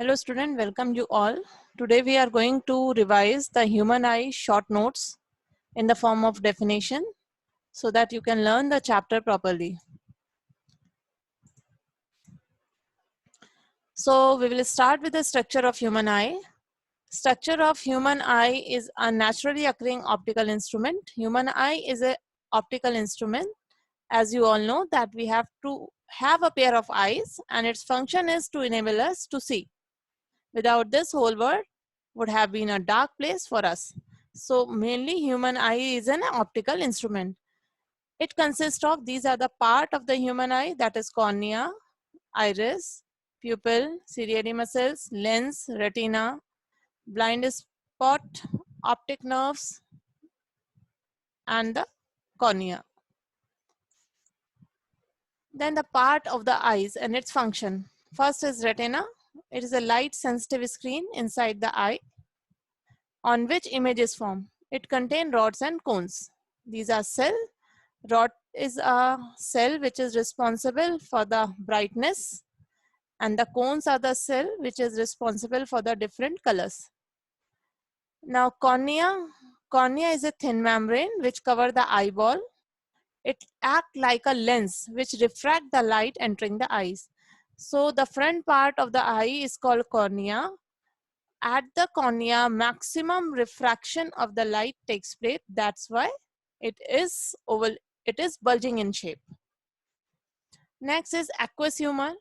Hello student, welcome you all. Today we are going to revise the human eye short notes in the form of definition so that you can learn the chapter properly. So we will start with the structure of human eye. Structure of human eye is a naturally occurring optical instrument. Human eye is an optical instrument. As you all know that we have to have a pair of eyes and its function is to enable us to see. Without this, whole world would have been a dark place for us. So mainly human eye is an optical instrument. It consists of, these are the part of the human eye, that is cornea, iris, pupil, ciliary muscles, lens, retina, blind spot, optic nerves, and the cornea. Then the part of the eyes and its function. First is retina. It is a light sensitive screen inside the eye on which images form. It contains rods and cones. These are cell. Rod is a cell which is responsible for the brightness, and the cones are the cell which is responsible for the different colors. Now cornea. Cornea is a thin membrane which covers the eyeball. It acts like a lens which refracts the light entering the eyes. So the front part of the eye is called cornea. At the cornea, maximum refraction of the light takes place. That's why it is oval, it is bulging in shape. Next is aqueous humor.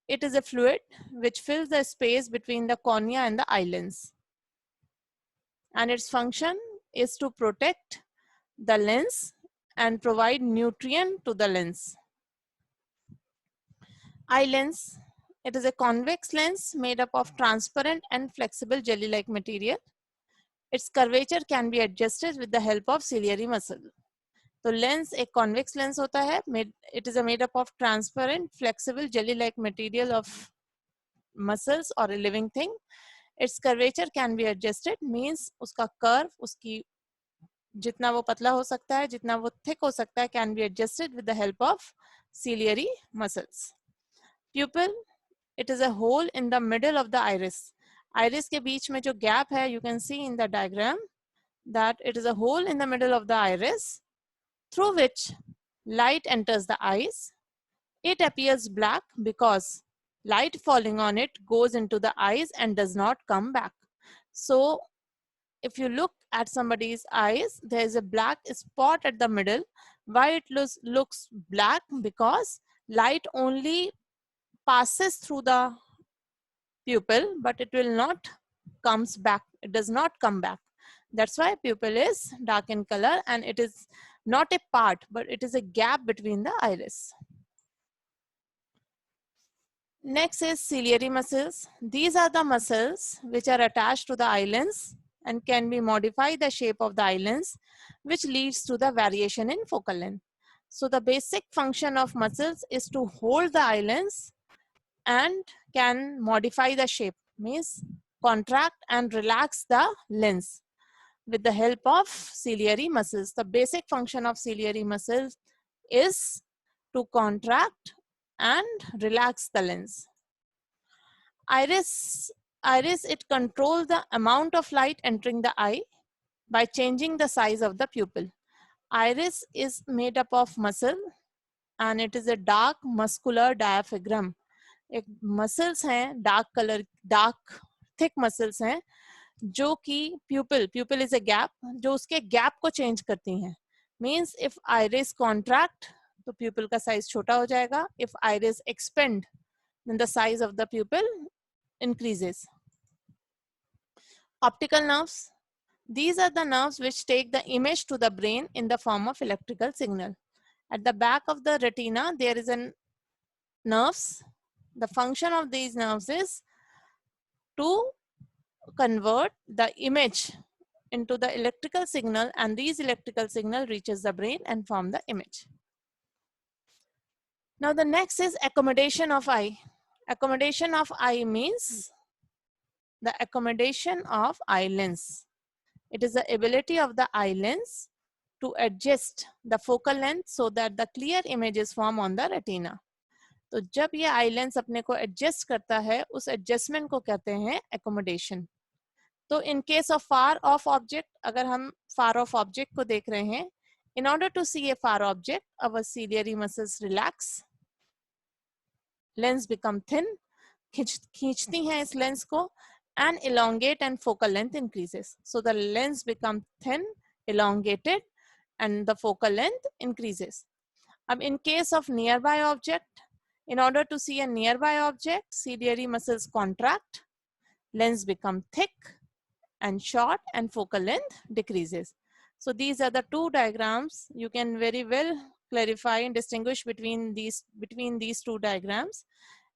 It is a fluid which fills the space between the cornea and the eye lens. And its function is to protect the lens and provide nutrient to the lens. Eye lens. It is a convex lens made up of transparent and flexible jelly-like material. Its curvature can be adjusted with the help of ciliary muscle. तो lens एक convex lens होता है. It is made up of transparent, flexible, jelly-like material of muscles or a living thing. Its curvature can be adjusted, means उसका curve, उसकी जितना वो पतला हो सकता है, जितना वो thick हो सकता है, can be adjusted with the help of ciliary muscles. Pupil. It is a hole in the middle of the iris. Iris के बीच में जो gap है, you can see in the diagram that it is a hole in the middle of the iris through which light enters the eyes. It appears black because light falling on it goes into the eyes and does not come back. So if you look at somebody's eyes, there is a black spot at the middle. Why it looks black? Because light only passes through the pupil, but it will not comes back. It does not come back. That's why pupil is dark in color, and it is not a part, but it is a gap between the iris. Next is ciliary muscles. These are the muscles which are attached to the eye lens and can be modified the shape of the eye lens, which leads to the variation in focal length. So the basic function of muscles is to hold the eye lens and can modify the shape, means contract and relax the lens with the help of ciliary muscles. The basic function of ciliary muscles is to contract and relax the lens. Iris, it controls the amount of light entering the eye by changing the size of the pupil. Iris is made up of muscle and it is a dark muscular diaphragm. एक muscles हैं dark colour, dark thick muscles हैं जो कि प्यूपिल is a gap, जो उसके gap को change करती हैं. मींस इफ आइरिस कॉन्ट्रैक्ट तो प्यूपिल का साइज छोटा हो जाएगा. If iris expand then the size of the pupil increases. Optical nerves. These are the nerves which take the image to the brain in the form of electrical signal. At the back of the retina there is a nerves. The function of these nerves is to convert the image into the electrical signal, and these electrical signal reaches the brain and form the image. Now the next is accommodation of eye. Accommodation of eye means the accommodation of eye lens. It is the ability of the eye lens to adjust the focal length so that the clear images form on the retina. तो जब ये eye lens अपने को adjust करता है, उस adjustment को कहते हैं एकोमोडेशन। तो in case of far off object, अगर हम फार ऑफ ऑब्जेक्ट को देख रहे हैं, in order to see a far object our ciliary muscles relax, lens become thin, खींचती हैं इस लेंस को, and elongate and focal length increases. So the lens become thin, elongated, and the focal length increases. In case of nearby object, in order to see a nearby object, ciliary muscles contract, lens become thick and short, and focal length decreases. So these are the two diagrams. You can very well clarify and distinguish between these two diagrams.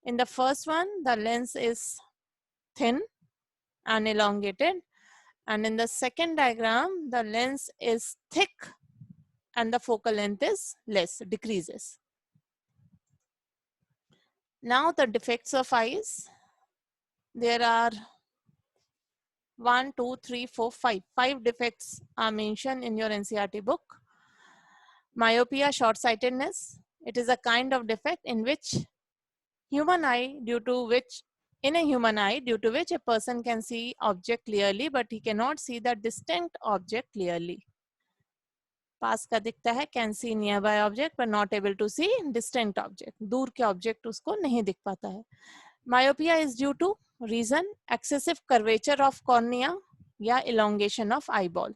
In the first one, the lens is thin and elongated, and in the second diagram the lens is thick and the focal length is less, decreases. Now the defects of eyes. There are 1, 2, 3, 4, 5. 5 defects are mentioned in your NCERT book. Myopia, short-sightedness. It is a kind of defect in which human eye, due to which a person can see object clearly, but he cannot see the distinct object clearly. पास का दिखता है, can see nearby object पर not able to see distinct object, दूर के object उसको नहीं दिख पाता है. Myopia is due to reason excessive curvature of cornea या elongation of eyeball.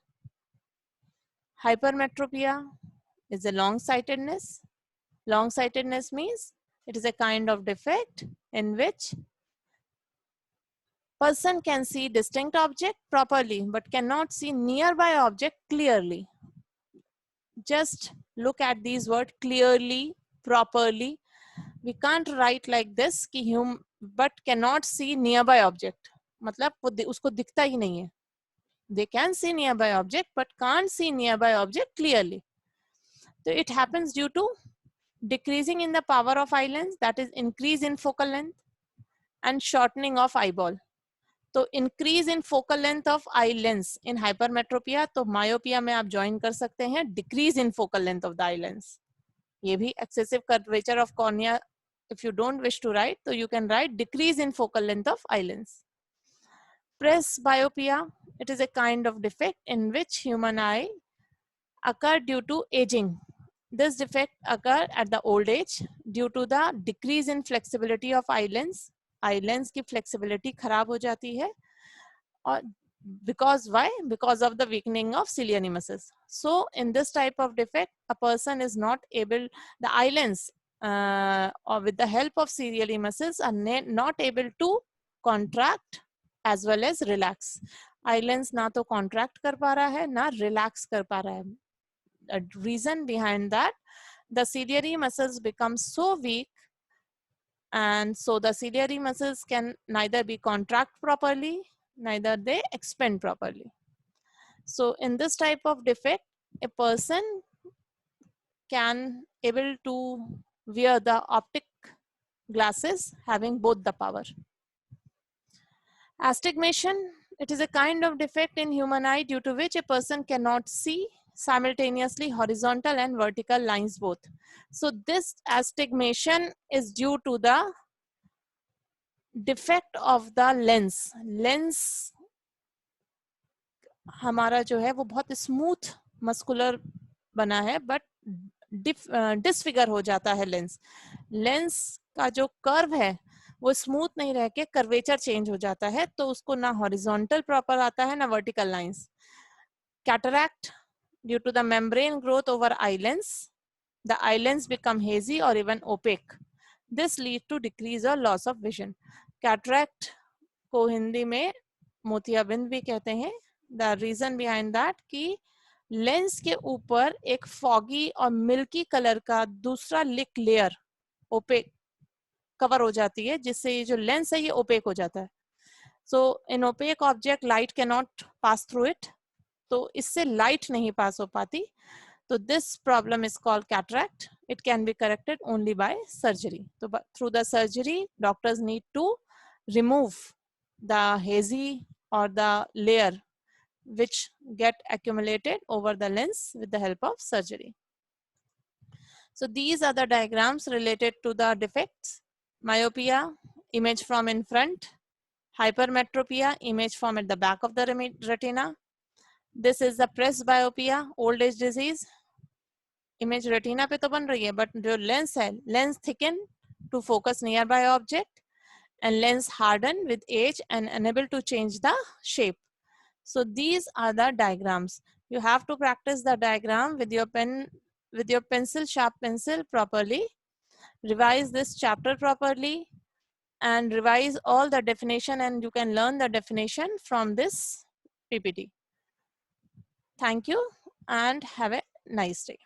Hypermetropia is a long-sightedness. Long-sightedness means it is a kind of defect in which person can see distinct object properly but cannot see nearby object clearly. Just look at these words, clearly, properly. We can't write like this कि but cannot see nearby object. मतलब उसको दिखता ही नहीं है. They can see nearby object but can't see nearby object clearly. So it happens due to decreasing in the power of eye lens, that is increase in focal length, and shortening of eyeball. तो increase in focal length of eye lens in hypermetropia, तो myopia में आप join कर सकते हैं decrease in focal length of the eye lens. ये भी excessive curvature of cornea, if you don't wish to write, so you can write decrease in focal length of eye lens. Presbyopia, it is a kind of defect in which human eye occur due to aging. This defect occur at the old age due to the decrease in flexibility of eye lens. Eye lens की flexibility खराब हो जाती है. और because why? Because of the weakening of ciliary muscles. So in this type of defect, a person is not able, the eye lens or with the help of ciliary muscles are not able to contract as well as relax. Eye lens ना तो contract कर पा रहा है, ना relax कर पा रहा है. A reason behind that, the ciliary muscles become so weak, and so the ciliary muscles can neither be contract properly, neither they expand properly. So in this type of defect, a person can able to wear the optic glasses having both the power. Astigmatism, it is a kind of defect in human eye due to which a person cannot see simultaneously horizontal and vertical lines both. So this astigmatism is due to the defect of the lens. Lens हमारा जो है वो बहुत smooth muscular बना है, but disfigure हो जाता है लेंस. लेंस का जो कर्व है वो स्मूथ नहीं रह के कर्वेचर चेंज हो जाता है, तो उसको ना हॉरिजॉन्टल प्रॉपर आता है ना vertical lines. Cataract due to the membrane growth over eye lens, the eye lens become hazy or even opaque. This leads to decrease or loss of vision. Cataract को हिंदी में मोतियाबिंद भी कहते हैं. The reason behind that कि lens के ऊपर एक फॉगी और मिल्की कलर का दूसरा लिक लेयर ओपेक कवर हो जाती है, जिससे ये जो लेंस है ये ओपेक हो जाता है. So in opaque object light cannot pass through it, तो इससे लाइट नहीं पास हो पाती. तो this problem is called cataract. It can be corrected only by surgery. तो through the surgery doctors need to remove the hazy or the layer which get accumulated over the lens with the help of surgery. So these are the diagrams related to the defects. Myopia, image from in front. Hypermetropia, image from at the back of the retina. This is the presbyopia, old age disease. Image retina पे तो बन रही है, but जो lens है, lens thicken to focus nearby object, and lens harden with age and unable to change the shape. So these are the diagrams. You have to practice the diagram with your pen, with your pencil, sharp pencil properly. Revise this chapter properly and revise all the definition, and you can learn the definition from this PPT. Thank you and have a nice day.